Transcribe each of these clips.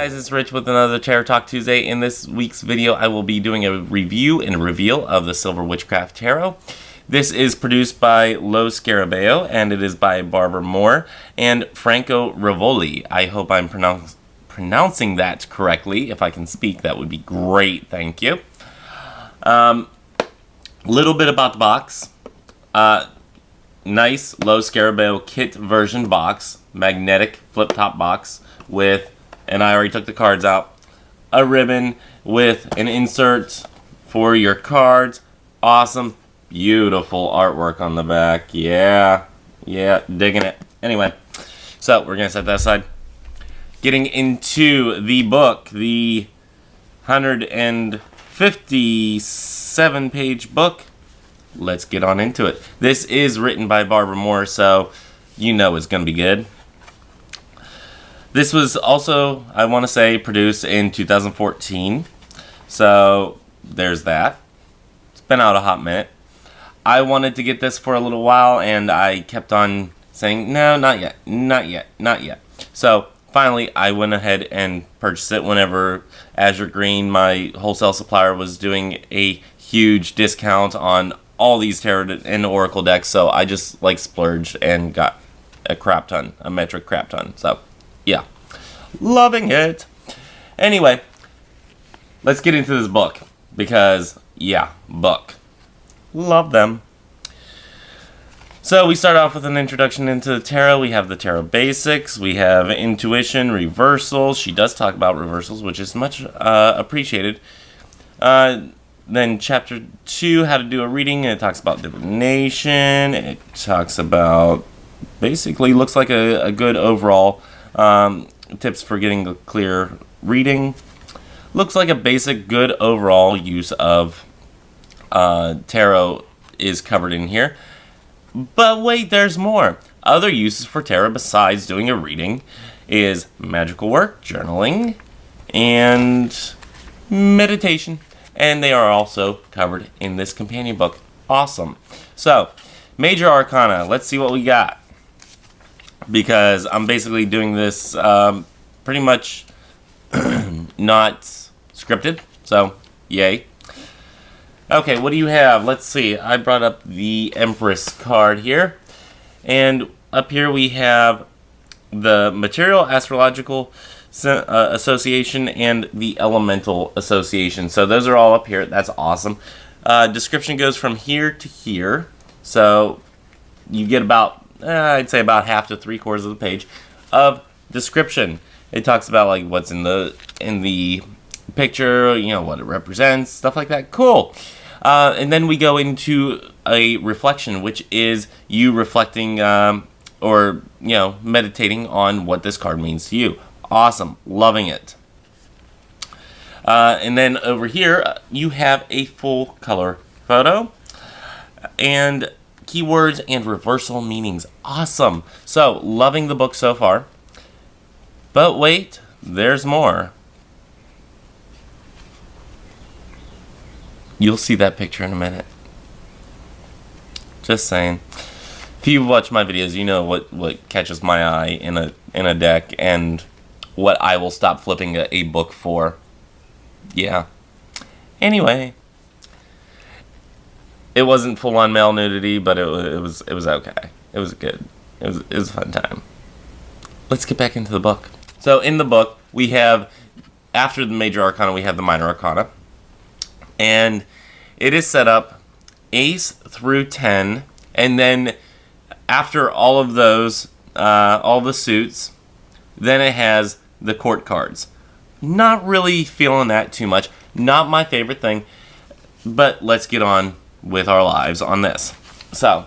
guys, it's Rich with another Tarot Talk Tuesday. In this week's video, I will be doing a review and reveal of the Silver Witchcraft Tarot. This is produced by Lo Scarabeo, and it is by Barbara Moore and Franco Rivoli. I hope I'm pronouncing that correctly. If I can speak, that would be great. Thank you. Little bit about the box. Nice Lo Scarabeo kit version box. Magnetic flip-top box with, and I already took the cards out, a ribbon with an insert for your cards. Awesome, beautiful artwork on the back. Yeah, digging it. Anyway, so we're going to set that aside. Getting into the book, the 157-page book. Let's get on into it. This is written by Barbara Moore, so you know it's going to be good. This was also, I want to say, produced in 2014. So, there's that. It's been out a hot minute. I wanted to get this for a little while, and I kept on saying, no, not yet, not yet, not yet. So, finally, I went ahead and purchased it whenever Azure Green, my wholesale supplier, was doing a huge discount on all these tarot and oracle decks. So, I just, splurged and got a crap ton, a metric crap ton. So, yeah, loving it. Anyway, let's get into this book because, yeah, book. Love them. So we start off with an introduction into the tarot. We have the tarot basics. We have intuition, reversals. She does talk about reversals, which is much appreciated. Then chapter 2, how to do a reading. It talks about divination. It talks about, basically, looks like a good overall tips for getting a clear reading. Looks like a basic good overall use of tarot is covered in here. But wait, there's more. Other uses for tarot besides doing a reading is magical work, journaling, and meditation. And they are also covered in this companion book. Awesome. So, Major Arcana. Let's see what we got. Because I'm basically doing this pretty much not scripted, so yay. Okay, what do you have? Let's see. I brought up the Empress card here, and up here we have the Material Astrological Association and the Elemental Association. So those are all up here. That's awesome. Description goes from here to here, so you get about I'd say about half to 3/4 of the page of description. It talks about what's in the picture, what it represents, stuff like that. Cool. And then we go into a reflection, which is you reflecting or meditating on what this card means to you. Awesome, loving it. And then over here you have a full color photo and keywords and reversal meanings. Awesome. So, loving the book so far. But wait, there's more. You'll see that picture in a minute. Just saying. If you watch my videos, you know what catches my eye in a deck and what I will stop flipping a book for. Yeah. Anyway. It wasn't full-on male nudity, but it was okay. It was good. It was a fun time. Let's get back into the book. So in the book, we have, after the Major Arcana, we have the Minor Arcana. And it is set up Ace through 10. And then after all of those, all the suits, then it has the court cards. Not really feeling that too much. Not my favorite thing. But let's get on with our lives on this. So,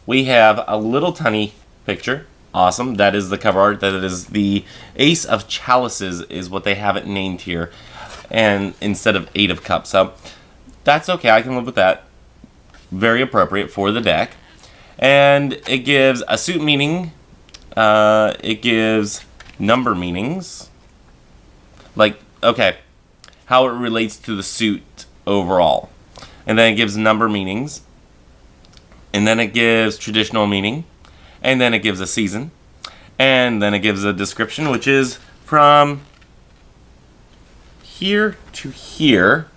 we have a little tiny picture. Awesome. That is the cover art. That is the Ace of Chalices is what they have it named here. And instead of 8 of Cups. So, that's okay. I can live with that. Very appropriate for the deck. And it gives a suit meaning. It gives number meanings. Okay, how it relates to the suit overall. And then it gives number meanings. And then it gives traditional meaning. And then it gives a season. And then it gives a description, which is from here to here.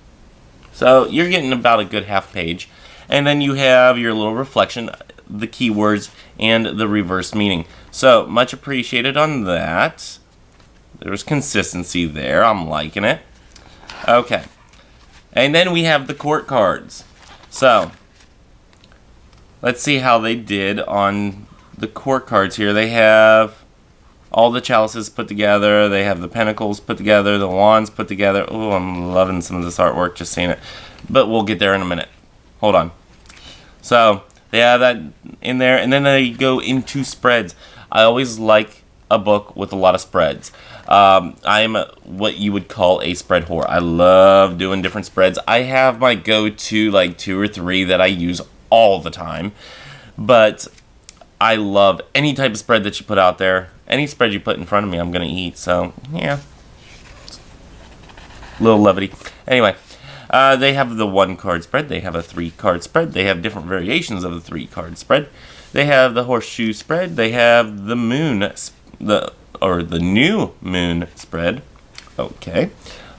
So you're getting about a good half page. And then you have your little reflection, the keywords, and the reverse meaning. So much appreciated on that. There's consistency there. I'm liking it. Okay. And then we have the court cards. So let's see how they did on the court cards here. They have all the chalices put together. They have the pentacles put together, the wands put together. Oh, I'm loving some of this artwork, just seeing it. But we'll get there in a minute. Hold on. So they have that in there, and then they go into spreads. I always like a book with a lot of spreads. I'm what you would call a spread whore. I love doing different spreads. I have my go-to, like 2 or 3 that I use all the time. But I love any type of spread that you put out there. Any spread you put in front of me, I'm going to eat. So, yeah. Little levity. Anyway, they have the 1-card spread. They have a 3-card spread. They have different variations of the 3-card spread. They have the horseshoe spread. They have the moon, the new moon spread. Okay.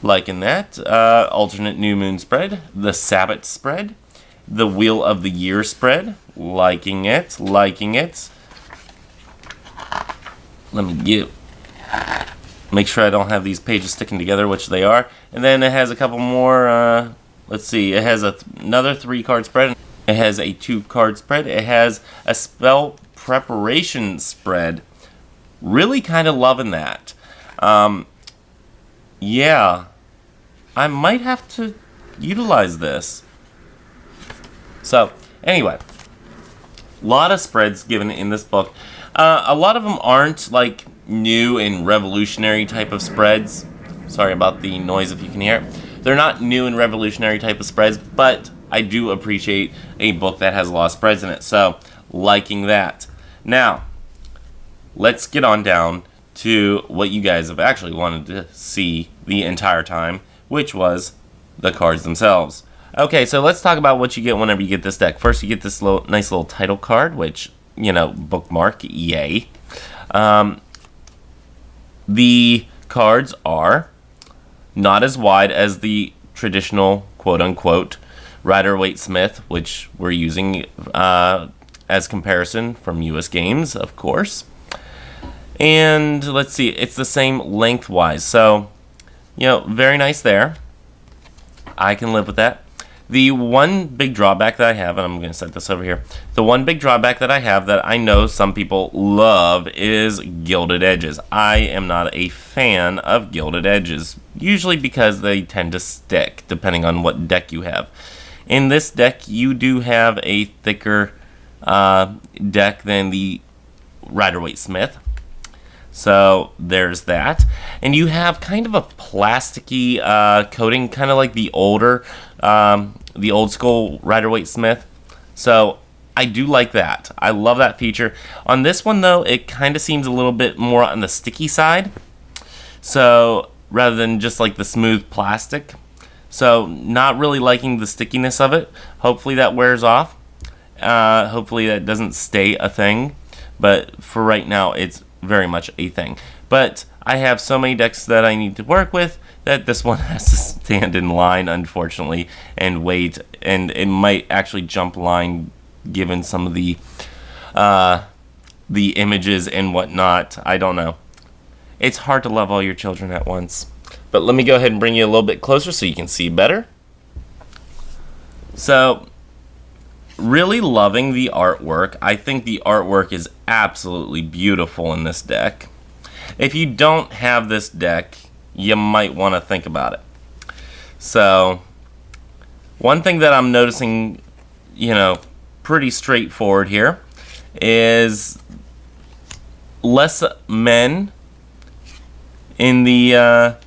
Liking that. Alternate new moon spread. The Sabbath spread. The Wheel of the Year spread. Liking it. Liking it. Let me make sure I don't have these pages sticking together, which they are. And then it has a couple more, let's see, it has another 3-card spread. It has a 2-card spread. It has a spell preparation spread. Really kind of loving that. Yeah, I might have to utilize this. So, anyway, a lot of spreads given in this book. A lot of them aren't like new and revolutionary type of spreads. Sorry about the noise if you can hear it. They're not new and revolutionary type of spreads, but I do appreciate a book that has a lot of spreads in it. So, liking that. Now, let's get on down to what you guys have actually wanted to see the entire time, which was the cards themselves. Okay, so let's talk about what you get whenever you get this deck. First, you get this nice little title card, which, you know, bookmark, yay. The cards are not as wide as the traditional, quote-unquote, Rider-Waite-Smith, which we're using as comparison from US Games, of course. And let's see, it's the same lengthwise. So, you know, very nice there. I can live with that. The one big drawback that I have, and I'm going to set this over here. The one big drawback that I have that I know some people love is gilded edges. I am not a fan of gilded edges, usually because they tend to stick, depending on what deck you have. In this deck, you do have a thicker deck than the Rider-Waite-Smith. So there's that. And you have kind of a plasticky coating, kind of like the older, the old school Rider-Waite-Smith. So I do like that. I love that feature. On this one, though, it kind of seems a little bit more on the sticky side. So rather than just like the smooth plastic. So not really liking the stickiness of it. Hopefully that wears off. Hopefully that doesn't stay a thing. But for right now, it's very much a thing. But I have so many decks that I need to work with that this one has to stand in line, unfortunately, and wait. And it might actually jump line given some of the images and whatnot. I don't know. It's hard to love all your children at once. But let me go ahead and bring you a little bit closer so you can see better. So, really loving the artwork. I think the artwork is absolutely beautiful in this deck. If you don't have this deck, you might want to think about it. So, one thing that I'm noticing, you know, pretty straightforward here is less men in the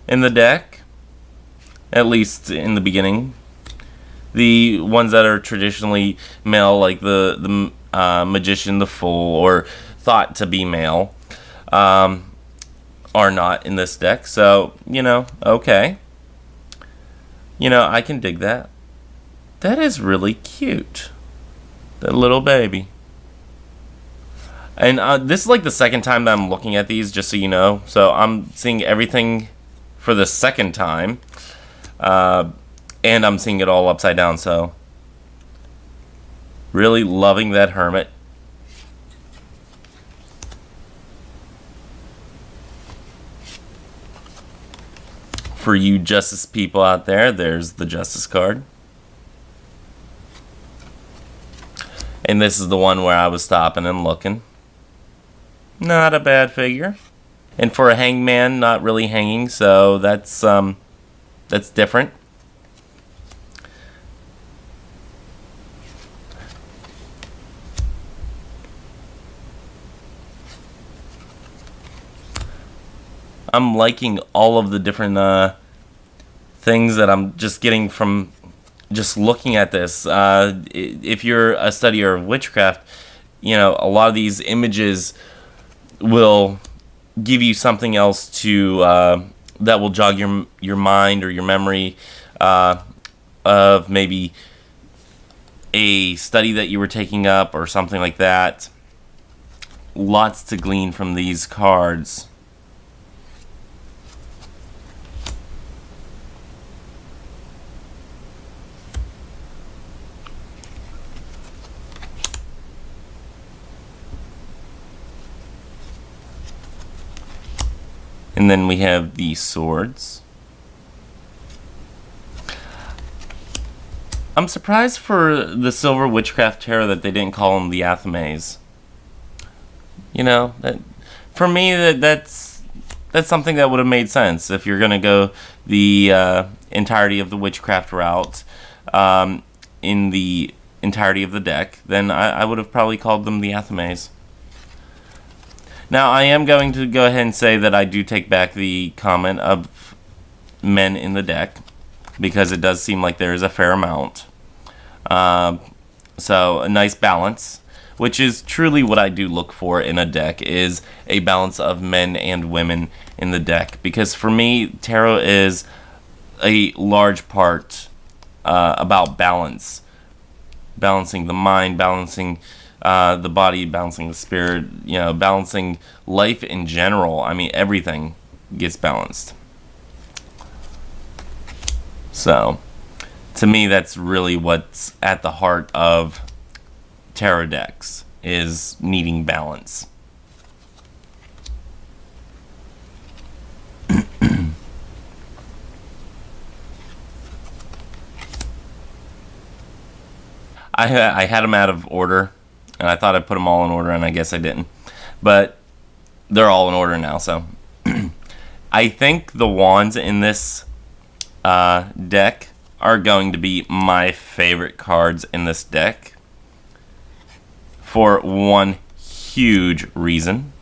deck, at least in the beginning. The ones that are traditionally male, like the magician, the fool, or thought to be male, are not in this deck. So, you know, okay. You know, I can dig that. That is really cute. That little baby. And this is like the second time that I'm looking at these, just so you know. So I'm seeing everything for the second time. And I'm seeing it all upside down, so really loving that Hermit. For you Justice people out there, there's the Justice card. And this is the one where I was stopping and looking. Not a bad figure. And for a hangman, not really hanging, so that's different. I'm liking all of the different things that I'm just getting from just looking at this. If you're a studier of witchcraft, you know, a lot of these images will give you something else to that will jog your mind or your memory of maybe a study that you were taking up or something like that. Lots to glean from these cards. And then we have the swords. I'm surprised for the Silver Witchcraft Tarot that they didn't call them the Athames. You know, that for me that's something that would have made sense if you're gonna go the entirety of the witchcraft route in the entirety of the deck. Then I would have probably called them the Athames. Now, I am going to go ahead and say that I do take back the comment of men in the deck, because it does seem like there is a fair amount. So, a nice balance, which is truly what I do look for in a deck, is a balance of men and women in the deck. Because for me, tarot is a large part about balance. Balancing the mind, balancing the body, balancing the spirit, you know, balancing life in general. I mean, everything gets balanced. So, to me, that's really what's at the heart of tarot decks, is needing balance. I had them out of order, and I thought I put them all in order, and I guess I didn't. But they're all in order now, so. I think the wands in this deck are going to be my favorite cards in this deck for one huge reason.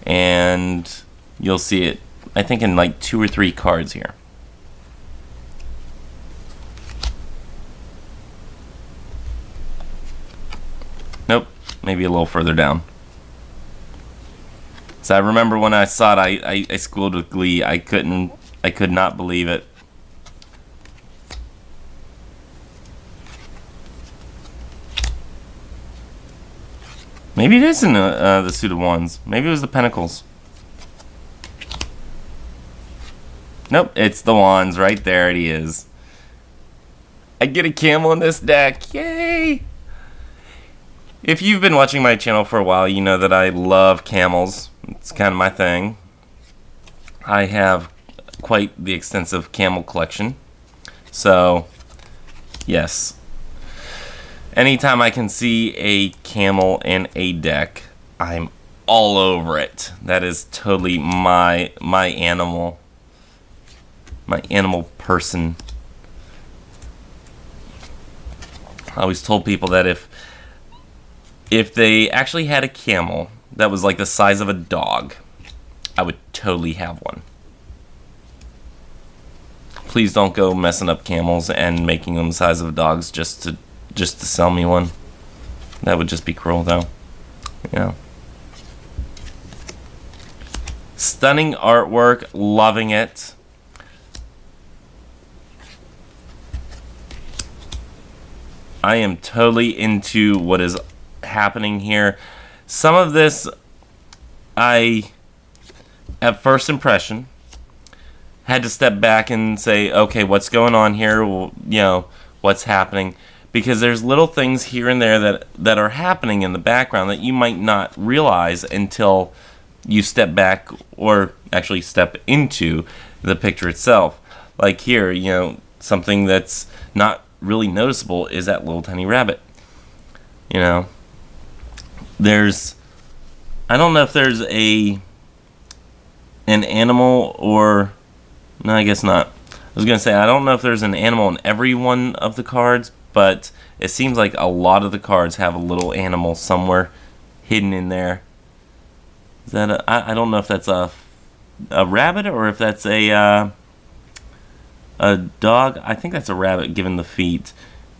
And you'll see it, I think, in like 2 or 3 cards here. Nope, maybe a little further down. So I remember when I saw it, I squealed with glee. I could not believe it. Maybe it isn't the suit of wands. Maybe it was the pentacles. Nope, it's the wands right there. It is. I get a camel in this deck. Yay! If you've been watching my channel for a while, you know that I love camels. It's kind of my thing. I have quite the extensive camel collection. So, yes. Anytime I can see a camel in a deck, I'm all over it. That is totally my animal. My animal person. I always told people that if they actually had a camel that was like the size of a dog, I would totally have one. Please don't go messing up camels and making them the size of dogs just to sell me one. That would just be cruel, though. Yeah. Stunning artwork, loving it. I am totally into what is happening here. Some of this, at first impression, had to step back and say, okay, what's going on here? Well, what's happening? Because there's little things here and there that are happening in the background that you might not realize until you step back, or actually step into the picture itself. Like here, something that's not really noticeable is that little tiny rabbit. I don't know if there's an animal, or no, I guess not. I was gonna say, I don't know if there's an animal in every one of the cards, but it seems like a lot of the cards have a little animal somewhere hidden in there. Is that I don't know if that's a rabbit, or if that's a dog. I think that's a rabbit, given the feet,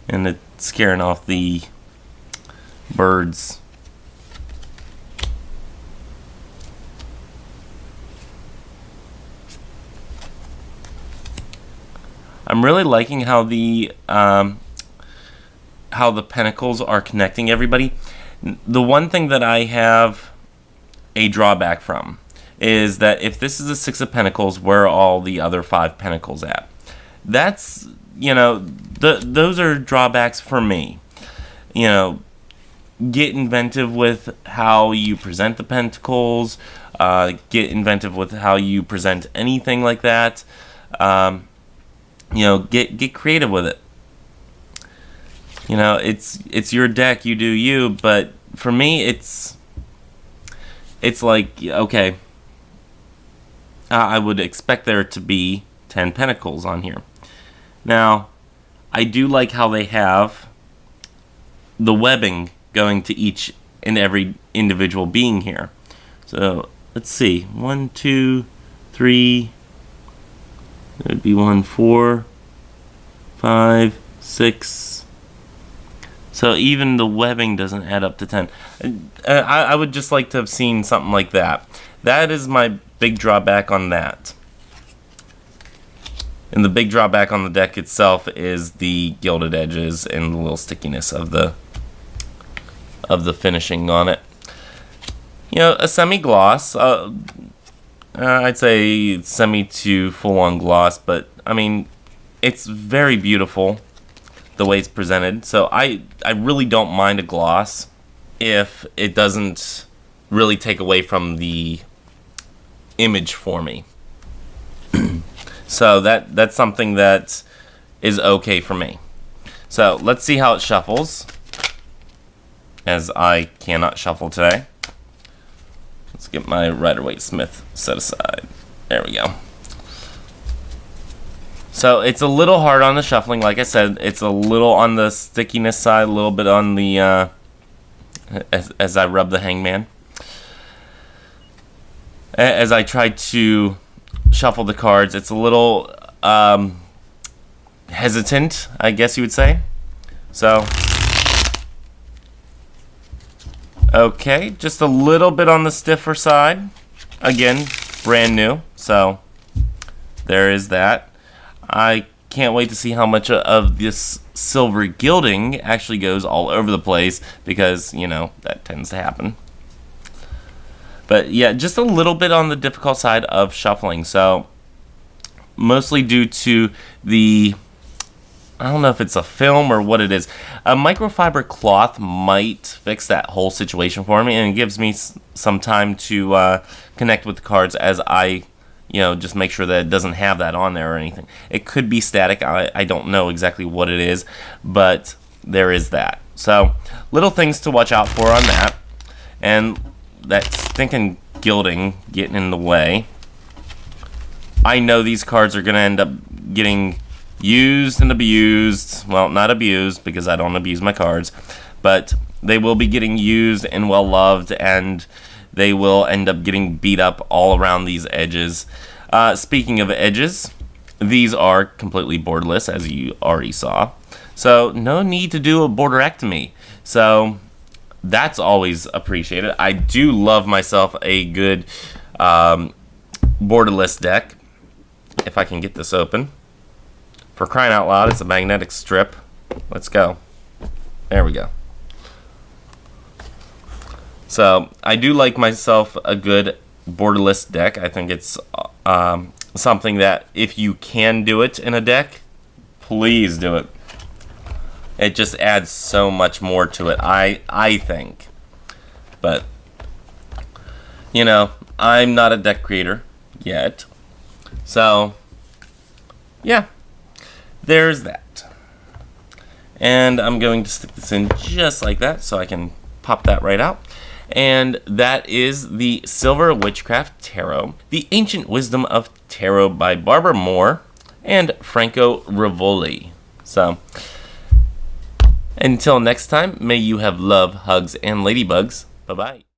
and it's scaring off the birds. I'm really liking how the pentacles are connecting everybody. The one thing that I have a drawback from is that if this is a Six of Pentacles, where are all the other 5 pentacles at? That's, those are drawbacks for me. Get inventive with how you present the pentacles. Get inventive with how you present anything like that. Get creative with it. It's your deck, you do you, but for me, it's like, okay, I would expect there to be 10 pentacles on here. Now, I do like how they have the webbing going to each and every individual being here. So, let's see. 1, 2, 3. It would be 1, 4, 5, 6. So even the webbing doesn't add up to 10. I would just like to have seen something like that. That is my big drawback on that. And the big drawback on the deck itself is the gilded edges and the little stickiness of the finishing on it. A semi-gloss. I'd say semi to full-on gloss, but I mean, it's very beautiful the way it's presented. So I really don't mind a gloss if it doesn't really take away from the image for me. So that's something that is okay for me. So let's see how it shuffles, as I cannot shuffle today. Let's get my Rider-Waite-Smith set aside. There we go. So it's a little hard on the shuffling. Like I said, it's a little on the stickiness side, a little bit on the as I rub the hangman. As I try to shuffle the cards, it's a little hesitant, I guess you would say. So, okay, just a little bit on the stiffer side. Again, brand new, so there is that. I can't wait to see how much of this silver gilding actually goes all over the place, because, that tends to happen. But yeah, just a little bit on the difficult side of shuffling. So, mostly due to the, I don't know if it's a film or what it is. A microfiber cloth might fix that whole situation for me, and it gives me some time to connect with the cards as I, just make sure that it doesn't have that on there or anything. It could be static. I don't know exactly what it is, but there is that. So, little things to watch out for on that. And that stinking gilding getting in the way. I know these cards are going to end up getting used and abused. Well, not abused, because I don't abuse my cards, but they will be getting used and well loved, and they will end up getting beat up all around these edges. Speaking of edges, these are completely borderless, as you already saw. So no need to do a borderectomy. So that's always appreciated. I do love myself a good borderless deck. If I can get this open. For crying out loud, it's a magnetic strip. Let's go. There we go. So I do like myself a good borderless deck. I think it's something that if you can do it in a deck, please do it. It just adds so much more to it, I think. But, you know, I'm not a deck creator yet. So, yeah, there's that. And I'm going to stick this in just like that so I can pop that right out. And that is the Silver Witchcraft Tarot, The Ancient Wisdom of Tarot by Barbara Moore and Franco Rivoli. So, until next time, may you have love, hugs, and ladybugs. Bye-bye.